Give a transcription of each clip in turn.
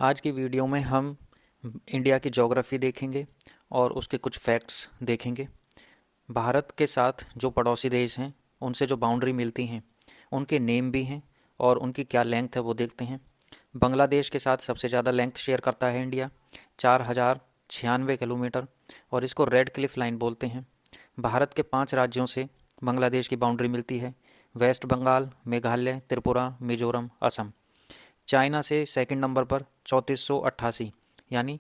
आज की वीडियो में हम इंडिया की ज्योग्राफी देखेंगे और उसके कुछ फैक्ट्स देखेंगे। भारत के साथ जो पड़ोसी देश हैं उनसे जो बाउंड्री मिलती हैं उनके नेम भी हैं और उनकी क्या लेंथ है वो देखते हैं। बांग्लादेश के साथ सबसे ज़्यादा लेंथ शेयर करता है इंडिया, 4096 किलोमीटर, और इसको रेड क्लिफ लाइन बोलते हैं। भारत के 5 राज्यों से बांग्लादेश की बाउंड्री मिलती है: वेस्ट बंगाल, मेघालय, त्रिपुरा, मिजोरम, असम। चाइना से सेकंड नंबर पर 3488 यानी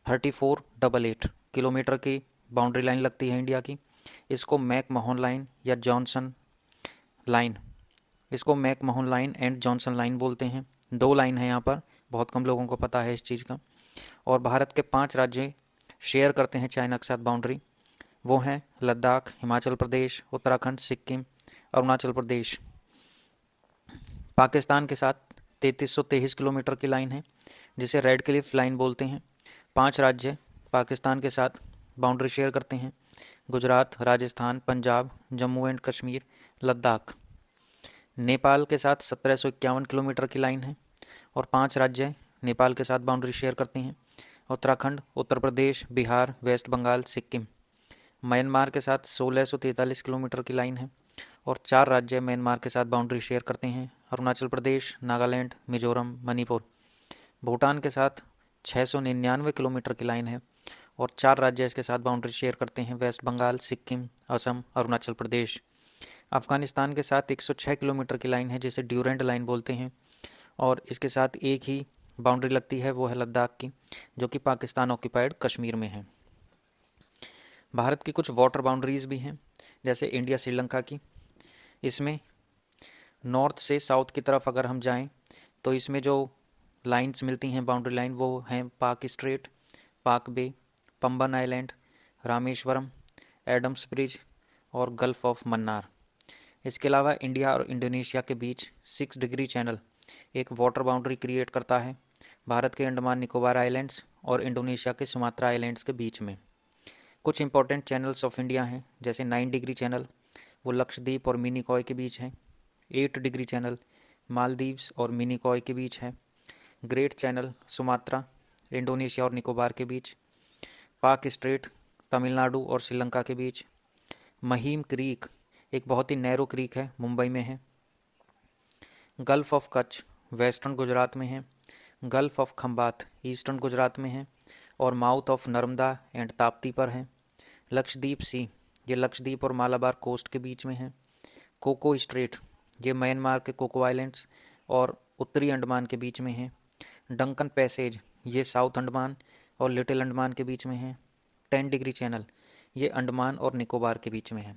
3488 किलोमीटर की बाउंड्री लाइन लगती है इंडिया की। इसको मैक लाइन या जॉनसन लाइन इसको Mac line and Johnson line बोलते हैं। दो लाइन है यहाँ पर, बहुत कम लोगों को पता है इस चीज़ का। और भारत के 5 राज्य शेयर करते हैं चाइना के साथ बाउंड्री। वो हैं लद्दाख, हिमाचल प्रदेश, उत्तराखंड, सिक्किम, अरुणाचल प्रदेश। पाकिस्तान के साथ 3323 किलोमीटर की लाइन है जिसे रेड क्लिफ लाइन बोलते हैं। 5 राज्य पाकिस्तान के साथ बाउंड्री शेयर करते हैं: गुजरात, राजस्थान, पंजाब, जम्मू एंड कश्मीर, लद्दाख। नेपाल के साथ 1751 किलोमीटर की लाइन है और 5 राज्य नेपाल के साथ बाउंड्री शेयर करते हैं: उत्तराखंड, उत्तर प्रदेश, बिहार, वेस्ट बंगाल, सिक्किम। म्यांमार के साथ 1643 किलोमीटर की लाइन है और 4 राज्य म्यांमार के साथ बाउंड्री शेयर करते हैं: अरुणाचल प्रदेश, नागालैंड, मिजोरम, मणिपुर। भूटान के साथ 699 किलोमीटर की लाइन है और 4 राज्य इसके साथ बाउंड्री शेयर करते हैं: वेस्ट बंगाल, सिक्किम, असम, अरुणाचल प्रदेश। अफगानिस्तान के साथ 106 किलोमीटर की लाइन है जिसे ड्यूरेंट लाइन बोलते हैं और इसके साथ एक ही बाउंड्री लगती है, वो है लद्दाख की, जो कि पाकिस्तान ऑक्यूपाइड कश्मीर में है। भारत की कुछ वाटर बाउंड्रीज भी हैं, जैसे इंडिया श्रीलंका की। इसमें नॉर्थ से साउथ की तरफ अगर हम जाएं तो इसमें जो लाइंस मिलती हैं, बाउंड्री लाइन, वो हैं Palk strait, Palk bay, Pamban island, Rameswaram, Adam's bridge और गल्फ ऑफ मन्नार। इसके अलावा इंडिया और इंडोनेशिया के बीच 6 डिग्री चैनल एक वाटर बाउंड्री क्रिएट करता है, भारत के अंडमान निकोबार आइलैंड्स और इंडोनेशिया के सुमात्रा आइलैंड्स के बीच में। कुछ इंपॉर्टेंट चैनल्स ऑफ इंडिया हैं, जैसे 9 डिग्री चैनल, वो लक्षद्वीप और मिनिकॉय के बीच है। 8 डिग्री चैनल मालदीव्स और मिनिकॉय के बीच है। ग्रेट चैनल सुमात्रा, इंडोनेशिया और निकोबार के बीच। पाक स्ट्रेट तमिलनाडु और श्रीलंका के बीच। महीम क्रीक एक बहुत ही नैरो क्रीक है, मुंबई में है। Gulf of Kutch western Gujarat में है। Gulf of Khambhat eastern Gujarat में है और mouth of Narmada and Tapti पर है। लक्षद्वीप सी, ये लक्षद्वीप और मालाबार कोस्ट के बीच में है। कोको स्ट्रेट, ये म्यांमार के कोको आइलैंड्स और उत्तरी अंडमान के बीच में है। डंकन पैसेज, ये साउथ अंडमान और लिटिल अंडमान के बीच में है। 10 डिग्री चैनल, ये अंडमान और निकोबार के बीच में है।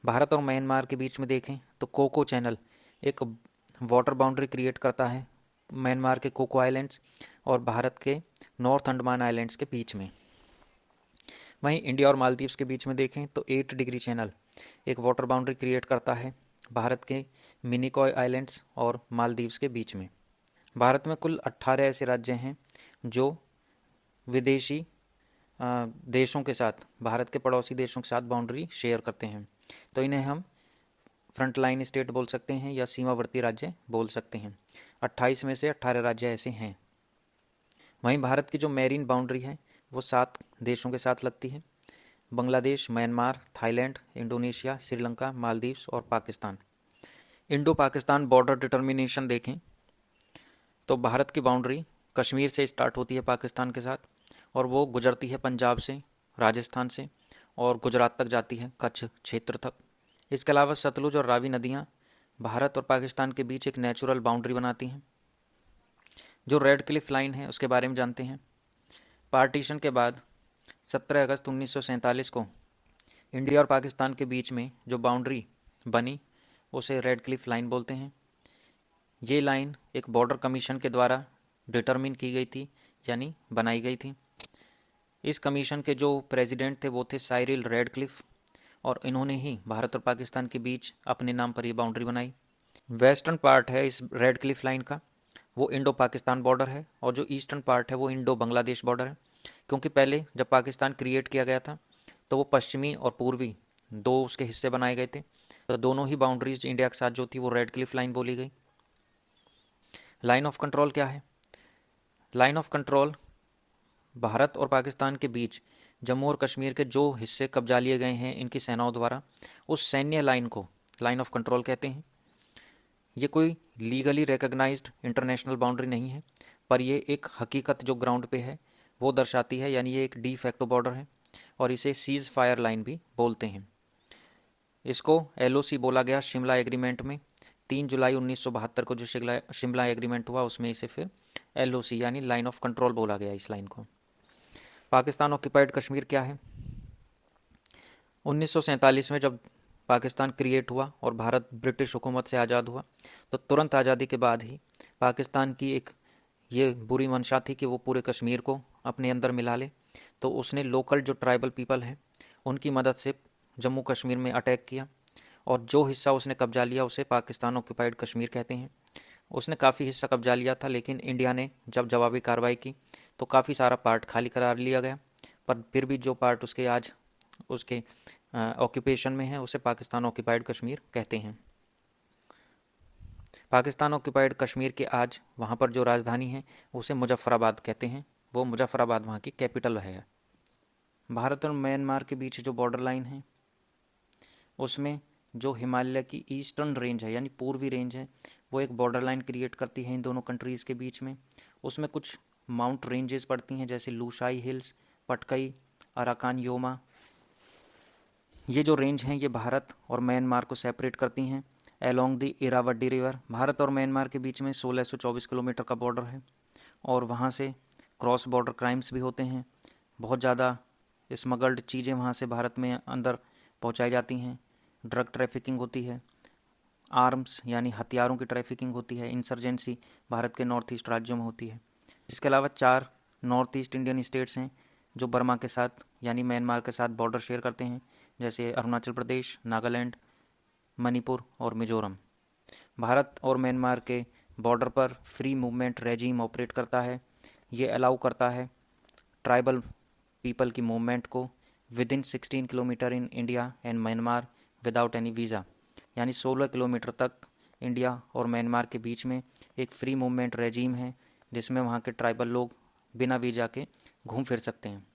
भारत और म्यांमार के बीच में देखें तो कोको चैनल एक वाटर बाउंड्री क्रिएट करता है म्यांमार के कोको आइलैंड्स और भारत के नॉर्थ अंडमान आइलैंड्स के बीच में। वहीं इंडिया और मालदीव्स के बीच में देखें तो 8 डिग्री चैनल एक वाटर बाउंड्री क्रिएट करता है भारत के मिनिकॉय आइलैंड्स और मालदीव्स के बीच में। भारत में कुल 18 ऐसे राज्य हैं जो विदेशी देशों के साथ, भारत के पड़ोसी देशों के साथ बाउंड्री शेयर करते हैं, तो इन्हें हम फ्रंट लाइन स्टेट बोल सकते हैं या सीमावर्ती राज्य बोल सकते हैं। 28 में से 18 राज्य ऐसे हैं। वहीं भारत की जो मैरीन बाउंड्री है वो 7 देशों के साथ लगती है: Bangladesh, Myanmar, Thailand, Indonesia, Sri Lanka, Maldives और Pakistan. Indo Pakistan border determination देखें तो भारत की बाउंड्री कश्मीर से स्टार्ट होती है पाकिस्तान के साथ और वो गुजरती है पंजाब से, राजस्थान से और गुजरात तक जाती है, कच्छ क्षेत्र तक। इसके अलावा सतलुज और रावी नदियाँ भारत और पाकिस्तान के बीच एक नेचुरल बाउंड्री बनाती हैं। जो रेड क्लिफ लाइन है उसके बारे में जानते हैं। पार्टीशन के बाद 17 अगस्त 1947 को इंडिया और पाकिस्तान के बीच में जो बाउंड्री बनी उसे रेड क्लिफ लाइन बोलते हैं। ये लाइन एक बॉर्डर कमीशन के द्वारा डिटरमिन की गई थी, यानी बनाई गई थी। इस कमीशन के जो प्रेसिडेंट थे वो थे साइरिल रेडक्लिफ और इन्होंने ही भारत और पाकिस्तान के बीच अपने नाम पर ये बाउंड्री बनाई। वेस्टर्न पार्ट है इस रेड क्लिफ लाइन का, वो इंडो पाकिस्तान बॉर्डर है और जो ईस्टर्न पार्ट है वो इंडो बांग्लादेश बॉर्डर है। क्योंकि पहले जब पाकिस्तान क्रिएट किया गया था तो वो पश्चिमी और पूर्वी दो उसके हिस्से बनाए गए थे, तो दोनों ही बाउंड्रीज इंडिया के साथ जो थी वो रेड क्लिफ लाइन बोली गई। लाइन ऑफ कंट्रोल क्या है? लाइन ऑफ कंट्रोल, भारत और पाकिस्तान के बीच जम्मू और कश्मीर के जो हिस्से कब्जा लिए गए हैं इनकी सेनाओं द्वारा, उस सैन्य लाइन को लाइन ऑफ कंट्रोल कहते हैं। ये कोई लीगली रिकग्नाइज्ड इंटरनेशनल बाउंड्री नहीं है, पर ये एक हकीकत जो ग्राउंड पे है वो दर्शाती है, यानी ये एक डी फैक्टो बॉर्डर है और इसे सीज फायर लाइन भी बोलते हैं। इसको एलओसी बोला गया शिमला एग्रीमेंट में। 3 जुलाई 1972 को जो शिमला एग्रीमेंट हुआ उसमें इसे फिर एलओसी यानी लाइन ऑफ कंट्रोल बोला गया इस लाइन को। पाकिस्तान ऑक्यूपाइड कश्मीर क्या है? 1947 में जब पाकिस्तान क्रिएट हुआ और भारत ब्रिटिश हुकूमत से आज़ाद हुआ, तो तुरंत आज़ादी के बाद ही पाकिस्तान की एक ये बुरी मंशा थी कि वो पूरे कश्मीर को अपने अंदर मिला ले। तो उसने लोकल जो ट्राइबल पीपल हैं उनकी मदद से जम्मू कश्मीर में अटैक किया और जो हिस्सा उसने कब्जा लिया उसे पाकिस्तान ऑक्यूपाइड कश्मीर कहते हैं। उसने काफ़ी हिस्सा कब्जा लिया था, लेकिन इंडिया ने जब जवाबी कार्रवाई की तो काफ़ी सारा पार्ट खाली करार लिया गया, पर फिर भी जो पार्ट उसके आज उसके ऑक्यूपेशन में है उसे पाकिस्तान ऑक्यूपाइड कश्मीर कहते हैं। पाकिस्तान ऑक्यूपाइड कश्मीर के आज वहाँ पर जो राजधानी है उसे मुजफ्फराबाद कहते हैं, वो मुजफ्फराबाद वहाँ की कैपिटल है। भारत और म्यांमार के बीच जो बॉर्डर लाइन है उसमें जो हिमालय की ईस्टर्न रेंज है यानी पूर्वी रेंज है वो एक बॉर्डर लाइन क्रिएट करती है इन दोनों कंट्रीज़ के बीच में। उसमें कुछ माउंट रेंजेस पड़ती हैं जैसे लूशाई हिल्स, पटकई, अराकान योमा। ये जो रेंज हैं ये भारत और म्यांमार को सेपरेट करती हैं along the Irrawaddy river. Bharat और म्यांमार के बीच में 1624 किलोमीटर का बॉर्डर है और वहाँ से क्रॉस बॉर्डर क्राइम्स भी होते हैं। बहुत ज़्यादा स्मगल्ड चीज़ें वहाँ से भारत में अंदर पहुँचाई जाती हैं। ड्रग ट्रैफिकिंग होती है, आर्म्स यानी हथियारों की ट्रैफिकिंग होती है, इंसर्जेंसी भारत के नॉर्थ ईस्ट राज्यों में होती है। इसके अलावा 4 नॉर्थ ईस्ट इंडियन स्टेट्स हैं जो बर्मा के साथ यानी म्यांमार के साथ बॉर्डर शेयर करते हैं, जैसे अरुणाचल प्रदेश, नागालैंड, मणिपुर और मिजोरम। भारत और म्यांमार के बॉर्डर पर फ्री मूवमेंट रेजीम ऑपरेट करता है। ये अलाउ करता है ट्राइबल पीपल की मूवमेंट को with in 16 kilometre in India and Myanmar without any visa, यानी 16 किलोमीटर तक इंडिया और म्यांमार के बीच में एक फ्री मूवमेंट रेजीम है जिसमें वहाँ के ट्राइबल लोग बिना वीज़ा के घूम फिर सकते हैं।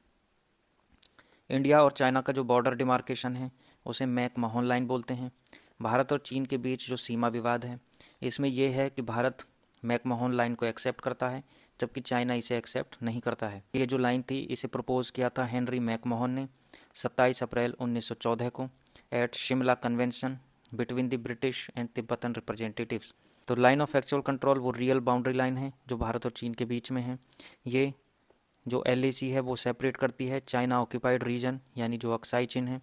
इंडिया और चाइना का जो बॉर्डर डिमार्केशन है उसे मैक-मोहन लाइन बोलते हैं। भारत और चीन के बीच जो सीमा विवाद है इसमें यह है कि भारत मैक-मोहन लाइन को एक्सेप्ट करता है जबकि चाइना इसे एक्सेप्ट नहीं करता है। ये जो लाइन थी इसे प्रपोज किया था हेनरी मैक-मोहन ने 27 अप्रैल 1914 को at Shimla convention between the British and Tibetan representatives. तो लाइन ऑफ एक्चुअल कंट्रोल वो रियल बाउंड्री लाइन है जो भारत और चीन के बीच में है। ये जो LAC है वो सेपरेट करती है चाइना ऑक्यूपाइड रीजन यानी जो अक्साई चीन है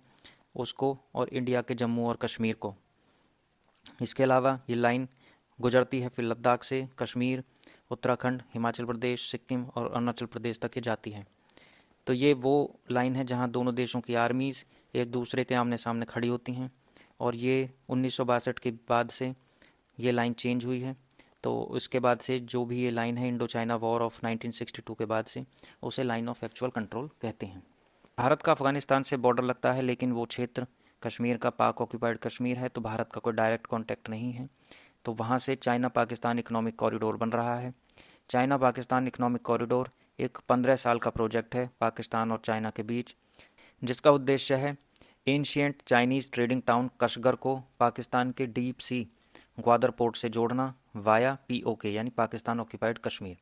उसको और इंडिया के जम्मू और कश्मीर को। इसके अलावा ये लाइन गुजरती है फिर लद्दाख से कश्मीर, उत्तराखंड, हिमाचल प्रदेश, सिक्किम और अरुणाचल प्रदेश तक ये जाती है। तो ये वो लाइन है जहाँ दोनों देशों की आर्मीज़ एक दूसरे के आमने सामने खड़ी होती हैं और ये 1962 के बाद से ये लाइन चेंज हुई है। तो इसके बाद से जो भी ये लाइन है इंडो चाइना वॉर ऑफ 1962 के बाद से उसे लाइन ऑफ एक्चुअल कंट्रोल कहते हैं। भारत का अफगानिस्तान से बॉर्डर लगता है लेकिन वो क्षेत्र कश्मीर का पाक ऑक्यूपाइड कश्मीर है, तो भारत का कोई डायरेक्ट कॉन्टैक्ट नहीं है। तो वहाँ से चाइना पाकिस्तान इकोनॉमिक कॉरिडोर बन रहा है। चाइना पाकिस्तान इकोनॉमिक कॉरिडोर एक 15 साल का प्रोजेक्ट है पाकिस्तान और चाइना के बीच, जिसका उद्देश्य है एंशियंट चाइनीज़ ट्रेडिंग टाउन कशगर को पाकिस्तान के डीप सी ग्वादर पोर्ट से जोड़ना वाया POK यानी पाकिस्तान ऑक्यूपाइड कश्मीर।